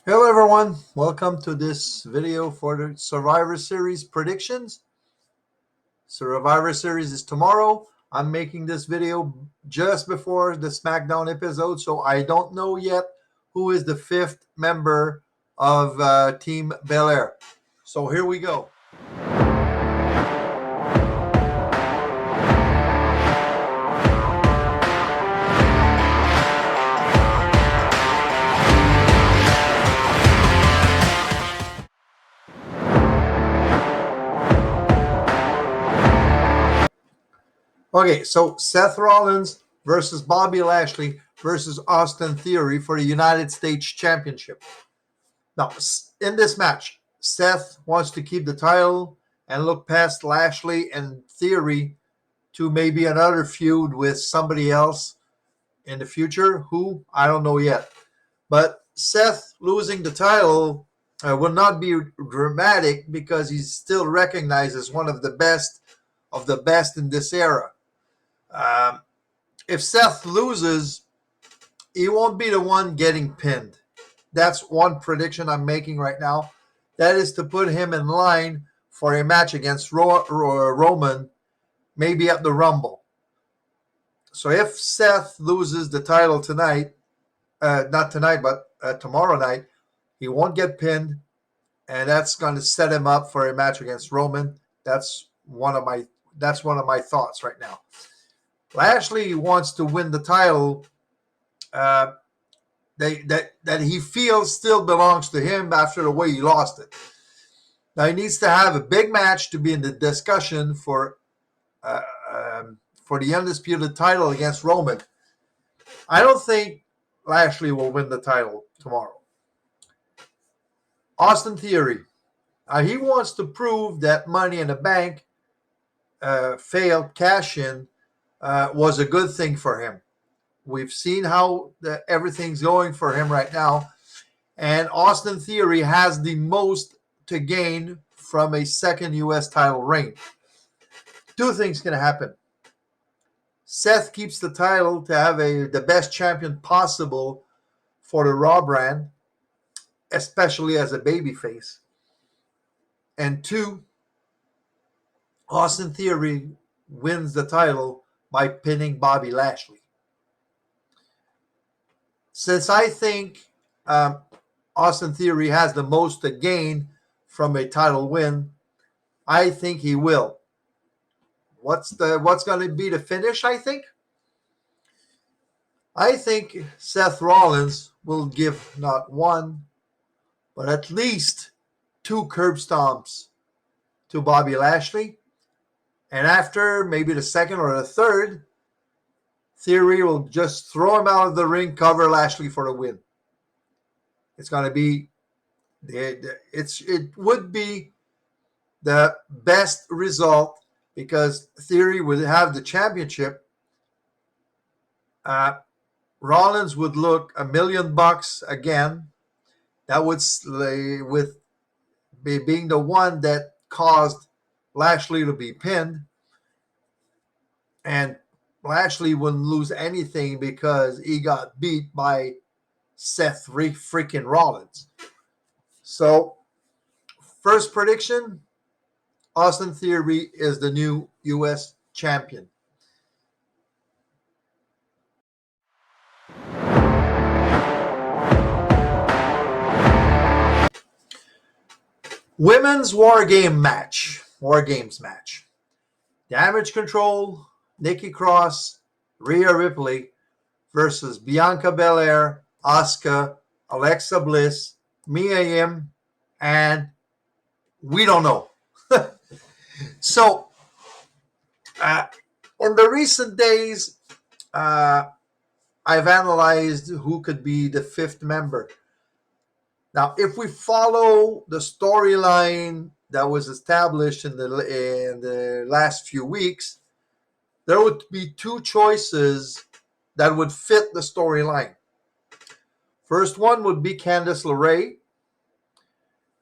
Hello everyone, welcome to this video for the Survivor Series predictions. Survivor Series is tomorrow. I'm making this video just before the SmackDown episode, so I don't know yet who is the fifth member of Team Belair. So here we go. Okay, so Seth Rollins versus Bobby Lashley versus Austin Theory for the United States Championship. Now, in this match, Seth wants to keep the title and look past Lashley and Theory to maybe another feud with somebody else in the future. Who? I don't know yet. But Seth losing the title will not be dramatic because he's still recognized as one of the best in this era. Um, if Seth loses, he won't be the one getting pinned. That's one prediction I'm making right now. That is to put him in line for a match against Roman, maybe at the Rumble. So if Seth loses the title tonight, not tonight, but tomorrow night, he won't get pinned, and that's going to set him up for a match against Roman. That's one of my thoughts right now. Lashley wants to win the title uh, that he feels still belongs to him after the way he lost it. Now he needs to have a big match to be in the discussion uh, for the undisputed title against Roman. I don't think Lashley will win the title tomorrow. Austin Theory. He wants to prove that Money in the Bank failed cash in was a good thing for him. We've seen how everything's going for him right now. And Austin Theory has the most to gain from a second U.S. title reign. Two things can happen. Seth keeps the title to have the best champion possible for the Raw brand, especially as a babyface. And two, Austin Theory wins the title by pinning Bobby Lashley. Since I think Austin Theory has the most to gain from a title win, I think he will. What's going to be the finish? I think Seth Rollins will give not one, but at least two curb stomps to Bobby Lashley, and after maybe the second or the third, Theory will just throw him out of the ring, cover Lashley for the win. It's going to be it would be the best result because Theory would have the championship. Rollins would look $1,000,000 again. That would with being the one that caused Lashley to be pinned, and Lashley wouldn't lose anything because he got beat by Seth freaking Rollins. So, first prediction, Austin Theory is the new U.S. champion. Women's War Games match. Damage Control, Nikki Cross, Rhea Ripley versus Bianca Belair, Asuka, Alexa Bliss, Mia Yim, and we don't know. So, in the recent days, I've analyzed who could be the fifth member. Now, if we follow the storyline that was established in the last few weeks, there would be two choices that would fit the storyline. First one would be Candice LeRae.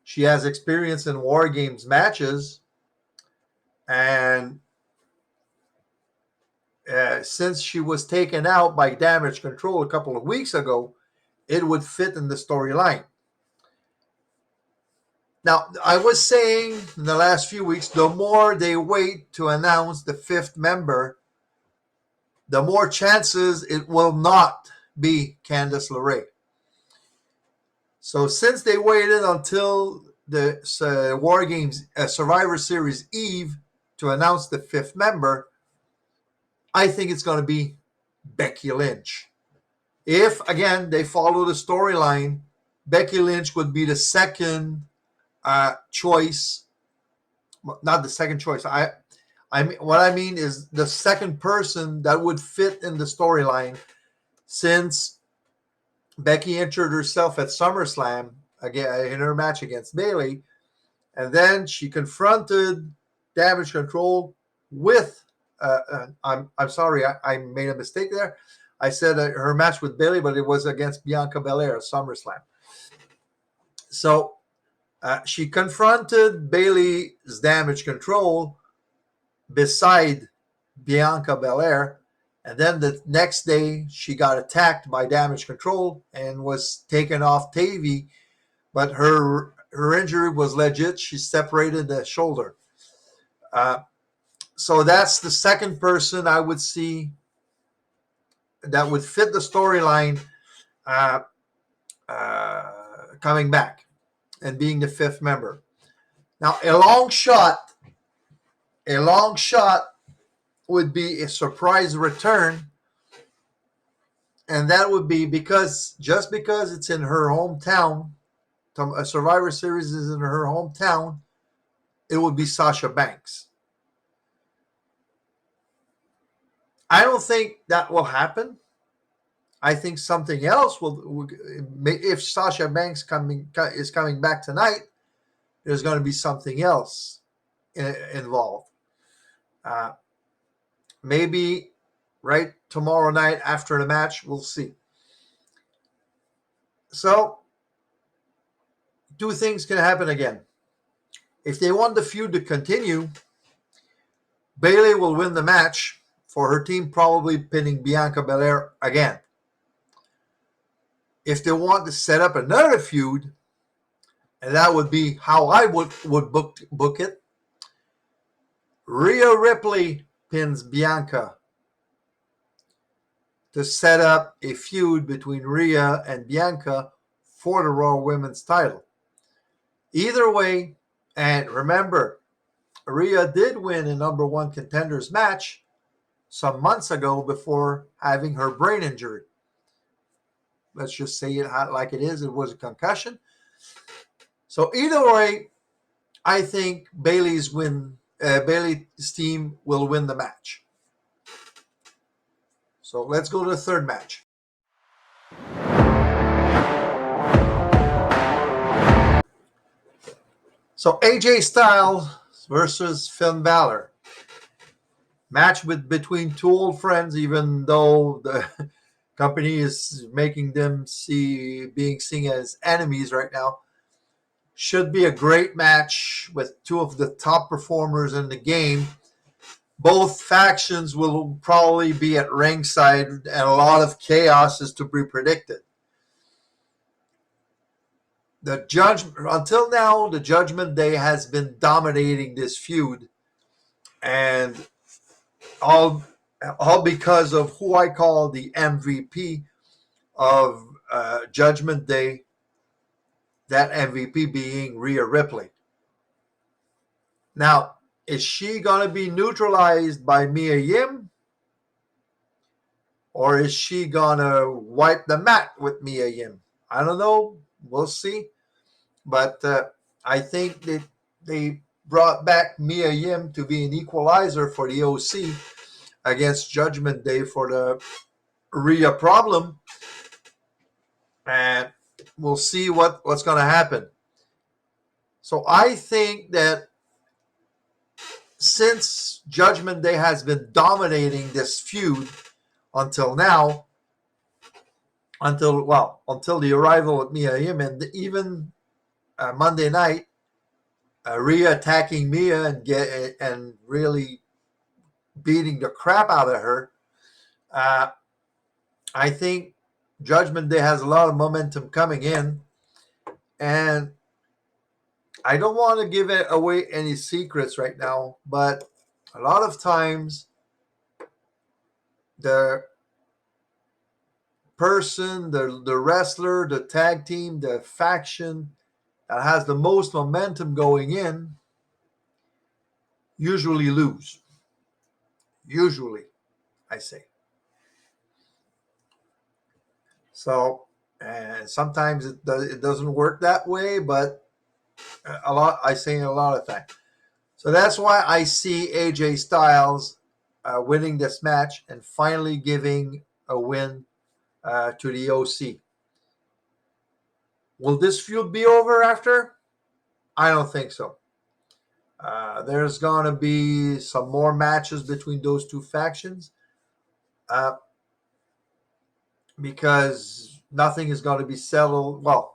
She has experience in War Games matches, and since she was taken out by Damage Control a couple of weeks ago, it would fit in the storyline. Now, I was saying in the last few weeks, the more they wait to announce the fifth member, the more chances it will not be Candice LeRae. So since they waited until the War Games Survivor Series Eve to announce the fifth member, I think it's going to be Becky Lynch. If, again, they follow the storyline, Becky Lynch would be the second choice. Not the second choice. What I mean is the second person that would fit in the storyline, since Becky injured herself at SummerSlam again in her match against Bayley, and then she confronted Damage Control with. I'm sorry, I made a mistake there. I said her match with Bayley, but it was against Bianca Belair at SummerSlam. So she confronted Bayley's Damage Control beside Bianca Belair, and then the next day she got attacked by Damage Control and was taken off TV, but her injury was legit. She separated the shoulder. So that's the second person I would see that would fit the storyline coming back and being the fifth member. Now, a long shot would be a surprise return, and that would be because it's in her hometown, a Survivor Series is in her hometown, it would be Sasha Banks. I don't think that will happen. I think something else will. If Sasha Banks is coming back tonight, there's going to be something else involved. Maybe right tomorrow night after the match, we'll see. So, two things can happen again. If they want the feud to continue, Bayley will win the match for her team, probably pinning Bianca Belair again. If they want to set up another feud, and that would be how I would book it, Rhea Ripley pins Bianca to set up a feud between Rhea and Bianca for the Raw Women's title. Either way, and remember, Rhea did win a number one contenders match some months ago before having her brain injury. Let's just say it like it is. It was a concussion. So either way, I think Bayley's team will win the match. So let's go to the third match. So AJ Styles versus Finn Balor. Match between two old friends, even though the company is making them being seen as enemies right now. Should be a great match with two of the top performers in the game. Both factions will probably be at ringside, and a lot of chaos is to be predicted. Until now, the Judgment Day has been dominating this feud, and all because of who I call the MVP of Judgment Day, that MVP being Rhea Ripley. Now, is she going to be neutralized by Mia Yim? Or is she going to wipe the mat with Mia Yim? I don't know. We'll see. But I think that they brought back Mia Yim to be an equalizer for the OC against Judgment Day for the Rhea problem. And we'll see what's going to happen. So I think that since Judgment Day has been dominating this feud until now, until the arrival of Mia Yim, and even Monday night, Rhea attacking Mia and really beating the crap out of her, I think Judgment Day has a lot of momentum coming in, and I don't want to give away any secrets right now, but a lot of times the person, the wrestler, the tag team, the faction that has the most momentum going in usually lose. Usually, I say. So, and sometimes it doesn't work that way, but a lot, I say a lot of times. So that's why I see AJ Styles winning this match and finally giving a win to the OC. Will this feud be over after? I don't think so. There's going to be some more matches between those two factions uh, because nothing is going to be settled. Well,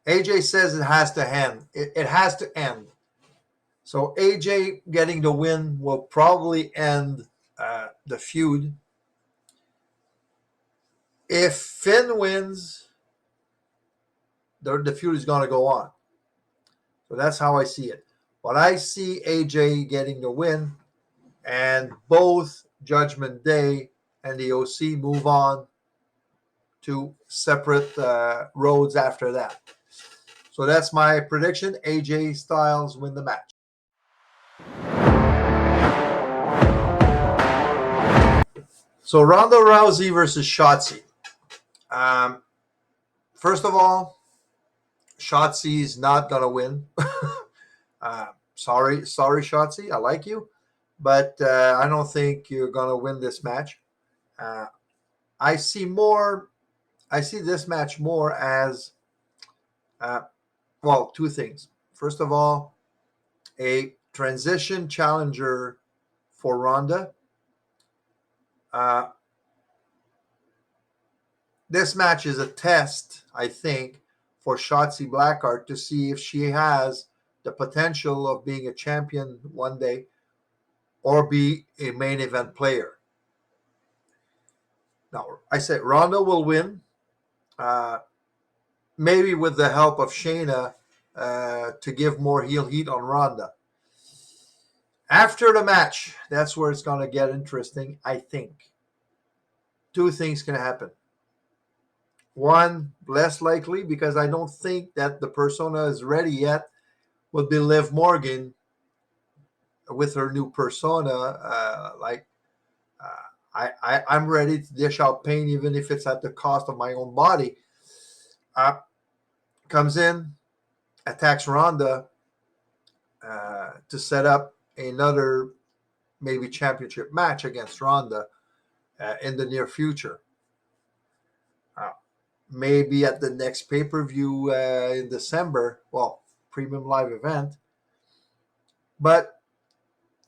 AJ says it has to end. It has to end. So AJ getting the win will probably end the feud. If Finn wins, the feud is going to go on. So that's how I see it. But I see AJ getting the win, and both Judgment Day and the OC move on to separate roads after that. So that's my prediction. AJ Styles win the match. So Ronda Rousey versus Shotzi. First of all, Shotzi's not gonna win. Sorry, Shotzi. I like you, but I don't think you're gonna win this match. Uh, I see more. I see this match more as uh, well. Two things. First of all, a transition challenger for Ronda. Uh, this match is a test, I think, for Shotzi Blackheart to see if she has the potential of being a champion one day or be a main event player. Now, I said Ronda will win, uh, maybe with the help of Shayna to give more heel heat on Ronda. After the match, that's where it's going to get interesting, I think. Two things can happen. One, less likely, because I don't think that the persona is ready yet, would be Liv Morgan with her new persona. I'm ready to dish out pain, even if it's at the cost of my own body. Uh, Comes in, attacks Ronda to set up another maybe championship match against Ronda in the near future. Uh, Maybe at the next pay per view in December. Well, premium live event, but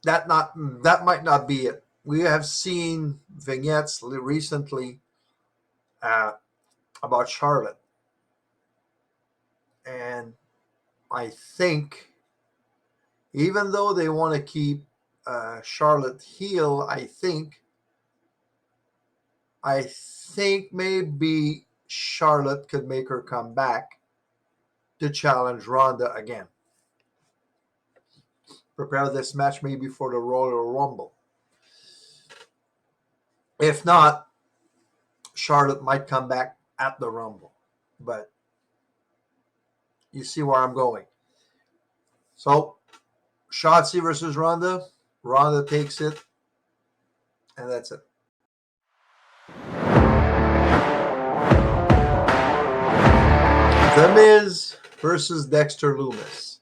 that might not be it. We have seen vignettes recently uh, about Charlotte, and I think even though they want to keep Charlotte heel, I think maybe Charlotte could make her come back to challenge Ronda again. Prepare this match maybe for the Royal Rumble. If not, Charlotte might come back at the Rumble. But you see where I'm going. So, Shotzi versus Ronda. Ronda takes it, and that's it. The Miz versus Dexter Loomis.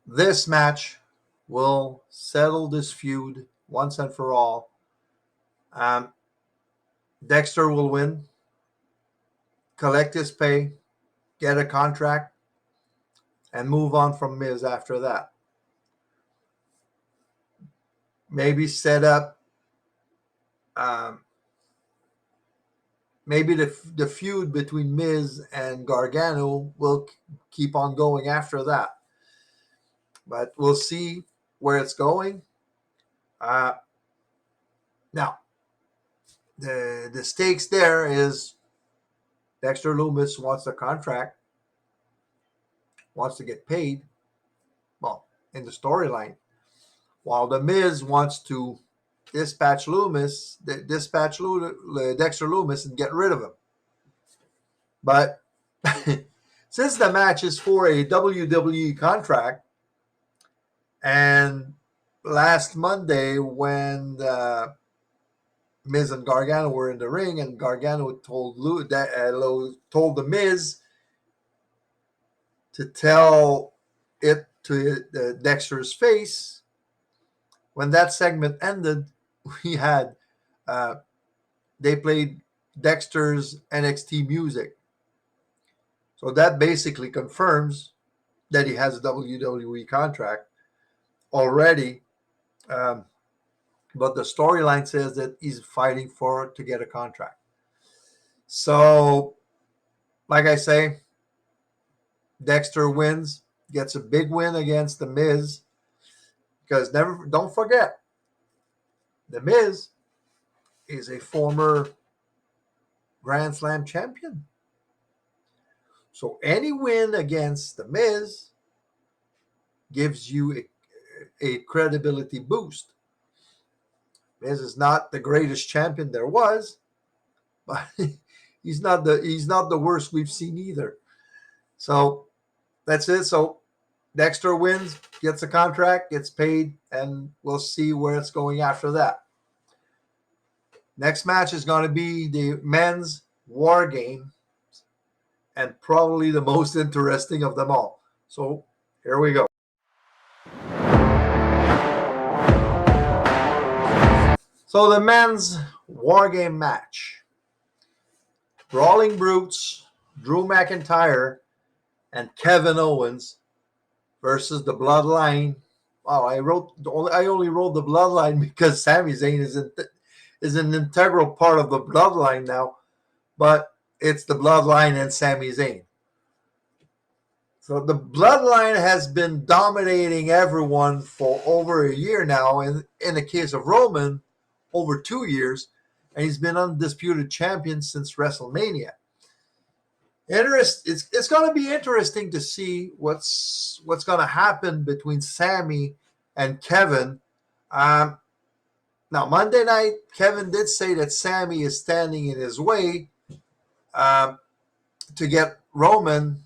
This match will settle this feud once and for all. Dexter will win, collect his pay, get a contract, and move on from Miz after that. Maybe set up, um, maybe the feud between Miz and Gargano will keep on going after that. But we'll see where it's going. Uh, Now, the stakes there is Dexter Loomis wants a contract. wants to get paid, well, in the storyline, while The Miz wants to dispatch Dexter Loomis and get rid of him. But since the match is for a WWE contract, and last Monday when Miz and Gargano were in the ring, and Gargano told The Miz to tell it to Dexter's face. When that segment ended, we had they played Dexter's NXT music. So that basically confirms that he has a WWE contract already. But the storyline says that he's fighting to get a contract. So, like I say, Dexter wins, gets a big win against The Miz. Because don't forget, The Miz is a former Grand Slam champion. So any win against The Miz gives you a credibility boost. Miz is not the greatest champion there was, but he's not the worst we've seen either. So that's it. So Dexter wins, gets a contract, gets paid, and we'll see where it's going after that. Next match is going to be the men's War Game, and probably the most interesting of them all. So here we go. So the men's War Game match. Brawling Brutes, Drew McIntyre, and Kevin Owens versus the Bloodline. Wow, I only wrote the Bloodline because Sami Zayn is an integral part of the Bloodline now, but it's the Bloodline and Sami Zayn. So the Bloodline has been dominating everyone for over a year now, and in the case of Roman, over 2 years, and he's been undisputed champion since WrestleMania. It's going to be interesting to see what's going to happen between Sami and Kevin. Now, Monday night, Kevin did say that Sami is standing in his way to get Roman,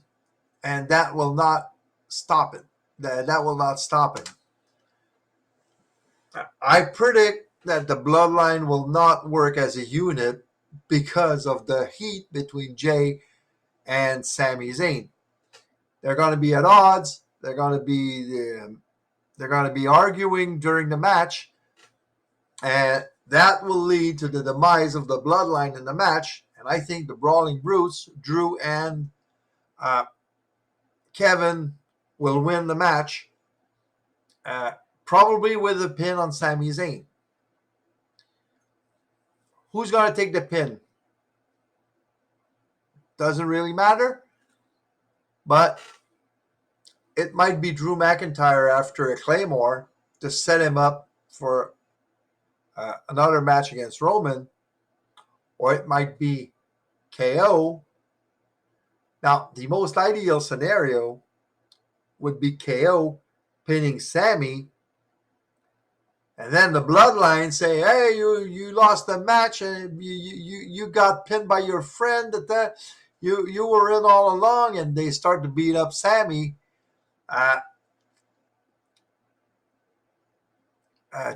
and that will not stop it. That will not stop him. I predict that the Bloodline will not work as a unit because of the heat between Jay and Sami Zayn. They're going to be at odds. They're going to be arguing during the match, and that will lead to the demise of the Bloodline in the match. And I think the Brawling Brutes, Drew and Kevin, will win the match, probably with a pin on Sami Zayn. Who's going to take the pin? Doesn't really matter, but it might be Drew McIntyre after a Claymore to set him up for another match against Roman, or it might be KO. Now, the most ideal scenario would be KO pinning Sami, and then the Bloodline say, "Hey, you lost the match, and you got pinned by your friend. You were in all along," and they start to beat up Sami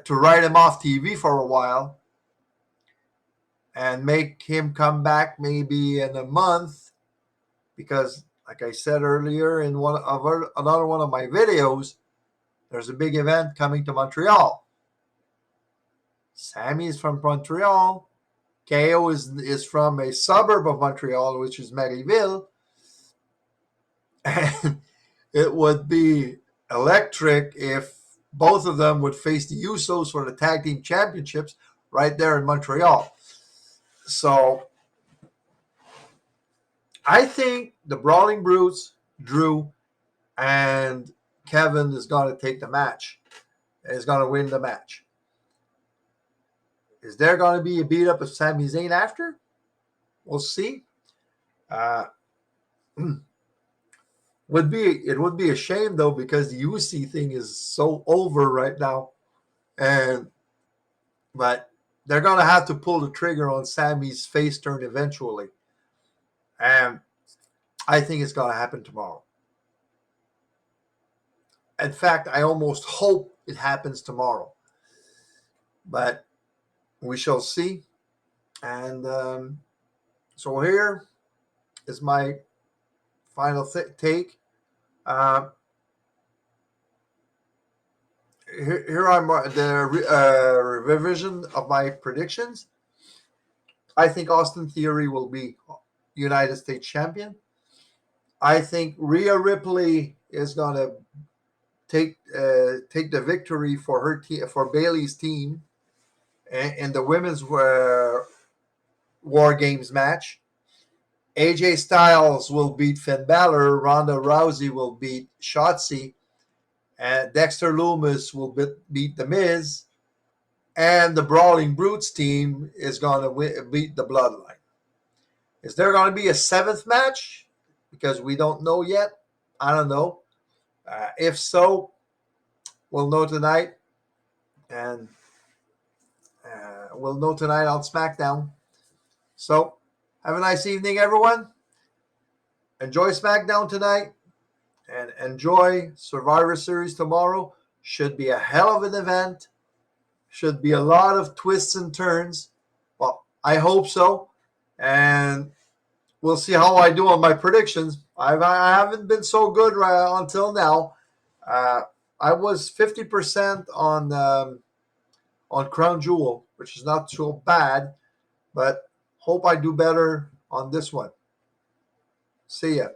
to write him off TV for a while and make him come back maybe in a month, because, like I said earlier in another one of my videos, there's a big event coming to Montreal. Sami is from Montreal. KO is from a suburb of Montreal, which is Marieville. And it would be electric if both of them would face the Usos for the tag team championships right there in Montreal. So I think the Brawling Brutes, Drew, and Kevin is going to take the match. Is going to win the match. Is there going to be a beat up of Sami Zayn after? We'll see. Would be a shame though, because the UC thing is so over right now, and but they're gonna have to pull the trigger on Sammy's face turn eventually, and I think it's gonna happen tomorrow. In fact, I almost hope it happens tomorrow, but we shall see. And so here is my final take. Uh, here are the revision of my predictions. I think Austin Theory will be United States champion. I think Rhea Ripley is gonna take the victory for her for Bailey's team in the women's War Games match. AJ Styles will beat Finn Balor. Ronda Rousey will beat Shotzi. And Dexter Loomis will beat The Miz. And the Brawling Brutes team is going to beat the Bloodline. Is there going to be a seventh match? Because we don't know yet. I don't know. If so, we'll know tonight. And we'll know tonight on SmackDown. So, have a nice evening, everyone. Enjoy SmackDown tonight. And enjoy Survivor Series tomorrow. Should be a hell of an event. Should be a lot of twists and turns. Well, I hope so. And we'll see how I do on my predictions. I haven't been so good until now. I was 50% on Crown Jewel, which is not so bad, but hope I do better on this one. See ya.